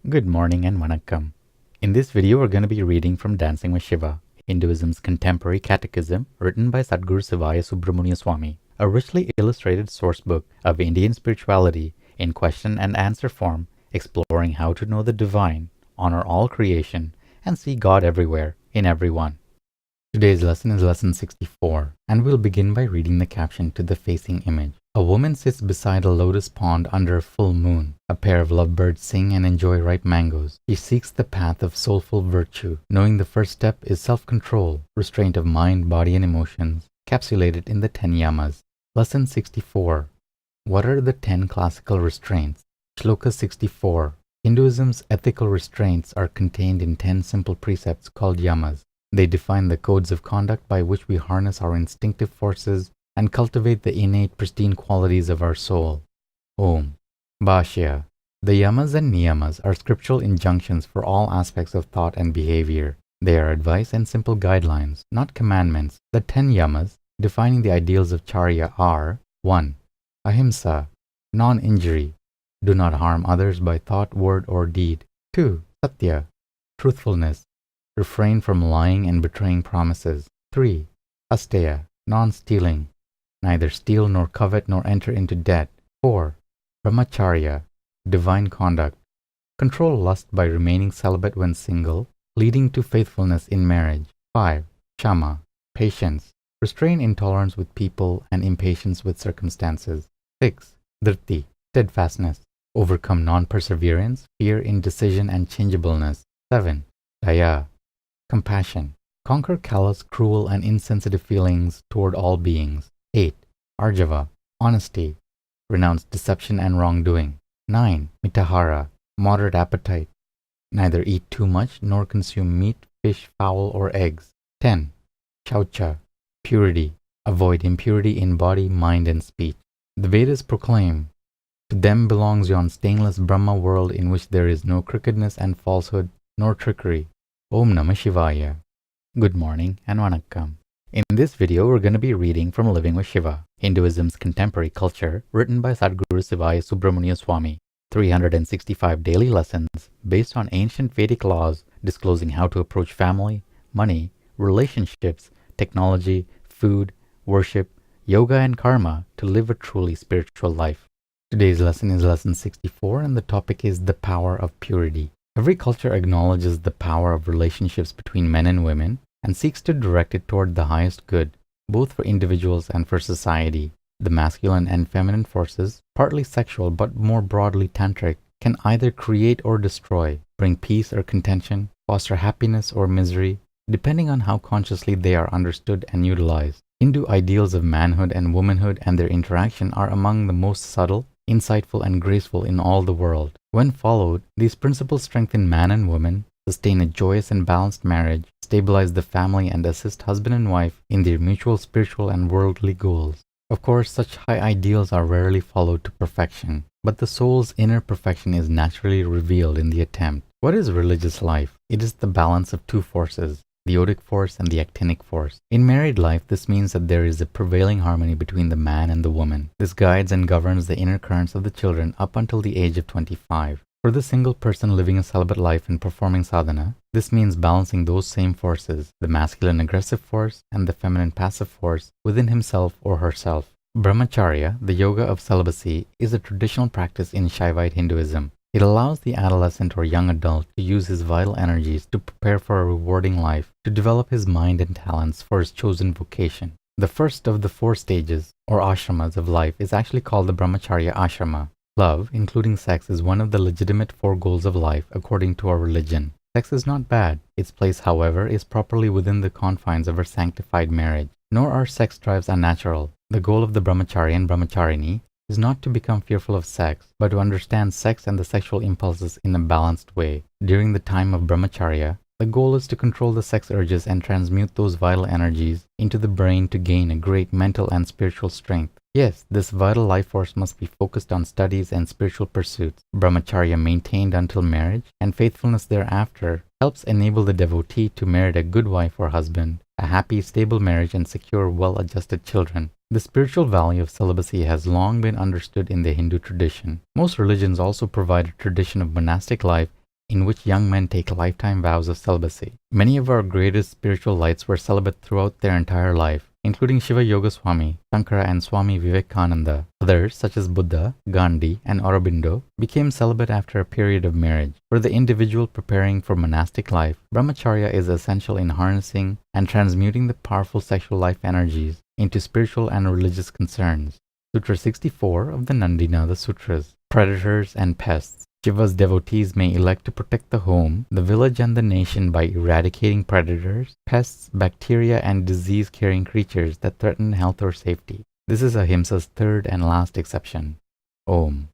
Good morning and vanakkam. In this video, we're going to be reading from Dancing with Shiva, Hinduism's contemporary catechism written by Sadhguru Sivaya Subramania Swami, a richly illustrated sourcebook of Indian spirituality in question and answer form, exploring how to know the divine, honor all creation, and see God everywhere, in everyone. Today's lesson is lesson 64, and we'll begin by reading the caption to the facing image. A woman sits beside a lotus pond under a full moon. A pair of lovebirds sing and enjoy ripe mangoes. She seeks the path of soulful virtue, knowing the first step is self-control, restraint of mind, body, and emotions, capsulated in the 10 yamas. Lesson 64. What are the 10 classical restraints? Shloka 64. Hinduism's ethical restraints are contained in 10 simple precepts called yamas. They define the codes of conduct by which we harness our instinctive forces and cultivate the innate, pristine qualities of our soul. Om. Bhashya. The yamas and niyamas are scriptural injunctions for all aspects of thought and behavior. They are advice and simple guidelines, not commandments. The 10 yamas, defining the ideals of charya, are 1. Ahimsa, non-injury. Do not harm others by thought, word, or deed. 2. Satya, truthfulness. Refrain from lying and betraying promises. 3. Asteya, non-stealing. Neither steal nor covet nor enter into debt. 4. Brahmacharya, divine conduct. Control lust by remaining celibate when single, leading to faithfulness in marriage. 5. Kshama, patience. Restrain intolerance with people and impatience with circumstances. 6. Dhriti, steadfastness. Overcome non-perseverance, fear, indecision, and changeableness. 7. Daya, compassion. Conquer callous, cruel, and insensitive feelings toward all beings. 8. Arjava, honesty. Renounce deception and wrongdoing. 9. Mitahara, moderate appetite. Neither eat too much nor consume meat, fish, fowl, or eggs. 10. Shaucha, purity. Avoid impurity in body, mind, and speech. The Vedas proclaim, to them belongs yon stainless Brahma world in which there is no crookedness and falsehood, nor trickery. Om Namah Shivaya. Good morning and vanakkam. In this video, we're going to be reading from Living with Shiva, Hinduism's contemporary culture, written by Sadhguru Sivaya Subramania Swami. 365 daily lessons based on ancient Vedic laws disclosing how to approach family, money, relationships, technology, food, worship, yoga, and karma to live a truly spiritual life. Today's lesson is lesson 64, and the topic is the power of purity. Every culture acknowledges the power of relationships between men and women and seeks to direct it toward the highest good, both for individuals and for society. The masculine and feminine forces, partly sexual but more broadly tantric, can either create or destroy, bring peace or contention, foster happiness or misery, depending on how consciously they are understood and utilized. Hindu ideals of manhood and womanhood and their interaction are among the most subtle, insightful, and graceful in all the world. When followed, these principles strengthen man and woman, sustain a joyous and balanced marriage, stabilize the family, and assist husband and wife in their mutual spiritual and worldly goals. Of course, such high ideals are rarely followed to perfection, but the soul's inner perfection is naturally revealed in the attempt. What is religious life? It is the balance of two forces, the yogic force and the actinic force. In married life, this means that there is a prevailing harmony between the man and the woman. This guides and governs the inner currents of the children up until the age of 25. For the single person living a celibate life and performing sadhana, this means balancing those same forces, the masculine aggressive force and the feminine passive force, within himself or herself. Brahmacharya, the yoga of celibacy, is a traditional practice in Shaivite Hinduism. It allows the adolescent or young adult to use his vital energies to prepare for a rewarding life, to develop his mind and talents for his chosen vocation. The first of the 4 stages, or ashramas of life, is actually called the Brahmacharya ashrama. Love, including sex, is one of the legitimate 4 goals of life according to our religion. Sex is not bad. Its place, however, is properly within the confines of our sanctified marriage. Nor are sex drives unnatural. The goal of the brahmachari and brahmacharini is not to become fearful of sex, but to understand sex and the sexual impulses in a balanced way. During the time of brahmacharya, the goal is to control the sex urges and transmute those vital energies into the brain to gain a great mental and spiritual strength. Yes, this vital life force must be focused on studies and spiritual pursuits. Brahmacharya maintained until marriage, and faithfulness thereafter, helps enable the devotee to merit a good wife or husband, a happy, stable marriage, and secure, well-adjusted children. The spiritual value of celibacy has long been understood in the Hindu tradition. Most religions also provide a tradition of monastic life in which young men take lifetime vows of celibacy. Many of our greatest spiritual lights were celibate throughout their entire life, including Shiva Yoga Swami, Shankara, and Swami Vivekananda. Others, such as Buddha, Gandhi, and Aurobindo, became celibate after a period of marriage. For the individual preparing for monastic life, brahmacharya is essential in harnessing and transmuting the powerful sexual life energies into spiritual and religious concerns. Sutra 64 of the Nandinada Sutras. Predators and pests. Shiva's devotees may elect to protect the home, the village, and the nation by eradicating predators, pests, bacteria, and disease-carrying creatures that threaten health or safety. This is Ahimsa's third and last exception. Om.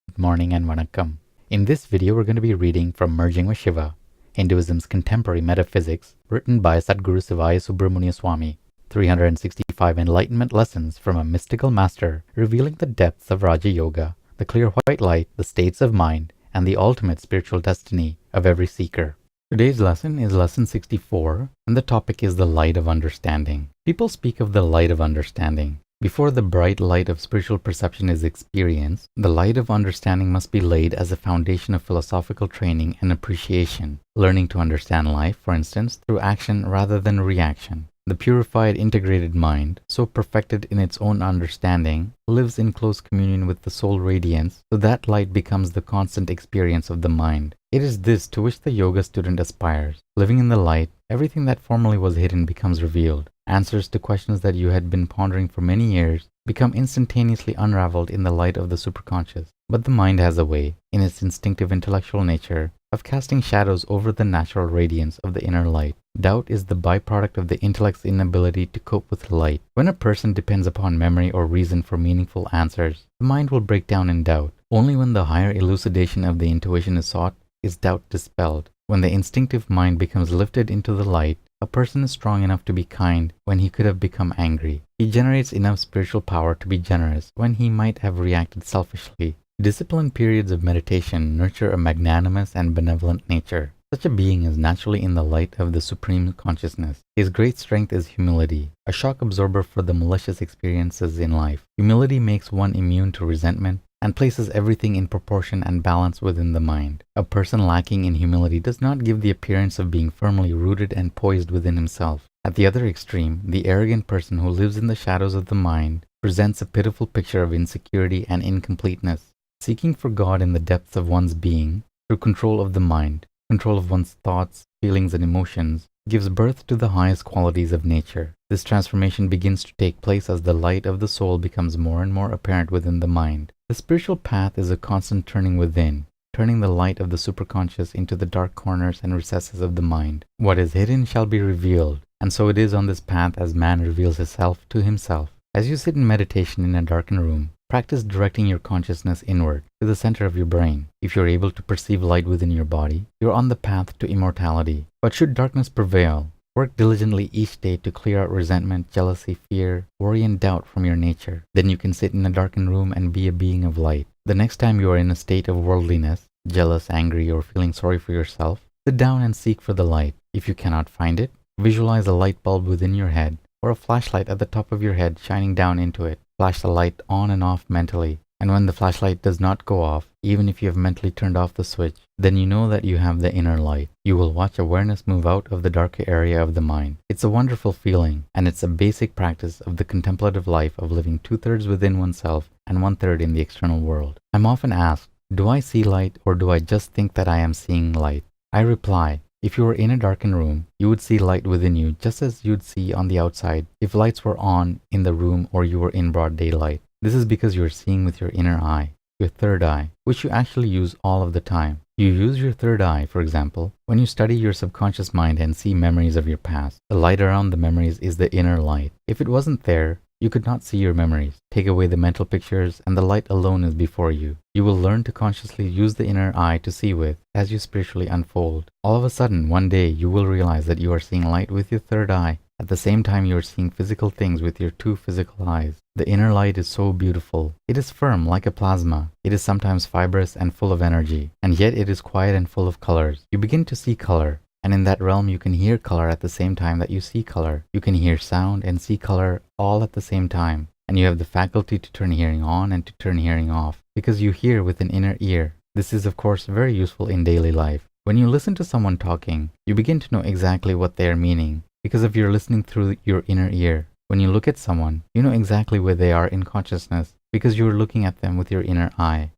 Good morning and vanakkam. In this video, we're going to be reading from Merging with Shiva, Hinduism's contemporary metaphysics, written by Sadguru Sivaya Subramania Swami. 365 enlightenment lessons from a mystical master revealing the depths of Raja Yoga, the clear white light, the states of mind, and the ultimate spiritual destiny of every seeker. Today's lesson is lesson 64, and the topic is the light of understanding. People speak of the light of understanding. Before the bright light of spiritual perception is experienced, the light of understanding must be laid as a foundation of philosophical training and appreciation, learning to understand life, for instance, through action rather than reaction. The purified, integrated mind, so perfected in its own understanding, lives in close communion with the soul radiance, so that light becomes the constant experience of the mind. It is this to which the yoga student aspires. Living in the light, everything that formerly was hidden becomes revealed. Answers to questions that you had been pondering for many years become instantaneously unraveled in the light of the superconscious. But the mind has a way, in its instinctive intellectual nature, of casting shadows over the natural radiance of the inner light. Doubt is the byproduct of the intellect's inability to cope with light. When a person depends upon memory or reason for meaningful answers, the mind will break down in doubt. Only when the higher elucidation of the intuition is sought is doubt dispelled. When the instinctive mind becomes lifted into the light, a person is strong enough to be kind when he could have become angry. He generates enough spiritual power to be generous when he might have reacted selfishly. Disciplined periods of meditation nurture a magnanimous and benevolent nature. Such a being is naturally in the light of the supreme consciousness. His great strength is humility, a shock absorber for the malicious experiences in life. Humility makes one immune to resentment and places everything in proportion and balance within the mind. A person lacking in humility does not give the appearance of being firmly rooted and poised within himself. At the other extreme, the arrogant person who lives in the shadows of the mind presents a pitiful picture of insecurity and incompleteness. Seeking for God in the depths of one's being, through control of the mind, control of one's thoughts, feelings, and emotions, gives birth to the highest qualities of nature. This transformation begins to take place as the light of the soul becomes more and more apparent within the mind. The spiritual path is a constant turning within, turning the light of the superconscious into the dark corners and recesses of the mind. What is hidden shall be revealed, and so it is on this path as man reveals himself to himself. As you sit in meditation in a darkened room, practice directing your consciousness inward, to the center of your brain. If you're able to perceive light within your body, you're on the path to immortality. But should darkness prevail, work diligently each day to clear out resentment, jealousy, fear, worry, and doubt from your nature. Then you can sit in a darkened room and be a being of light. The next time you are in a state of worldliness, jealous, angry, or feeling sorry for yourself, sit down and seek for the light. If you cannot find it, visualize a light bulb within your head or a flashlight at the top of your head shining down into it. Flash the light on and off mentally, and when the flashlight does not go off, even if you have mentally turned off the switch, then you know that you have the inner light. You will watch awareness move out of the darker area of the mind. It's a wonderful feeling, and it's a basic practice of the contemplative life of living 2/3 within oneself and 1/3 in the external world. I'm often asked, do I see light or do I just think that I am seeing light? I reply, if you were in a darkened room, you would see light within you just as you'd see on the outside if lights were on in the room or you were in broad daylight. This is because you are seeing with your inner eye, your third eye, which you actually use all of the time. You use your third eye, for example, when you study your subconscious mind and see memories of your past. The light around the memories is the inner light. If it wasn't there, you could not see your memories. Take away the mental pictures and the light alone is before you. You will learn to consciously use the inner eye to see with as you spiritually unfold. All of a sudden, one day, you will realize that you are seeing light with your third eye. At the same time, you are seeing physical things with your two physical eyes. The inner light is so beautiful. It is firm like a plasma. It is sometimes fibrous and full of energy, and yet it is quiet and full of colors. You begin to see color. And in that realm, you can hear color at the same time that you see color. You can hear sound and see color all at the same time. And you have the faculty to turn hearing on and to turn hearing off, because you hear with an inner ear. This is, of course, very useful in daily life. When you listen to someone talking, you begin to know exactly what they are meaning because of your listening through your inner ear. When you look at someone, you know exactly where they are in consciousness because you are looking at them with your inner eye.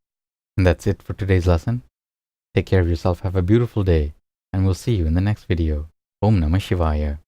And that's it for today's lesson. Take care of yourself, have a beautiful day, and we'll see you in the next video. Om Namah Shivaya.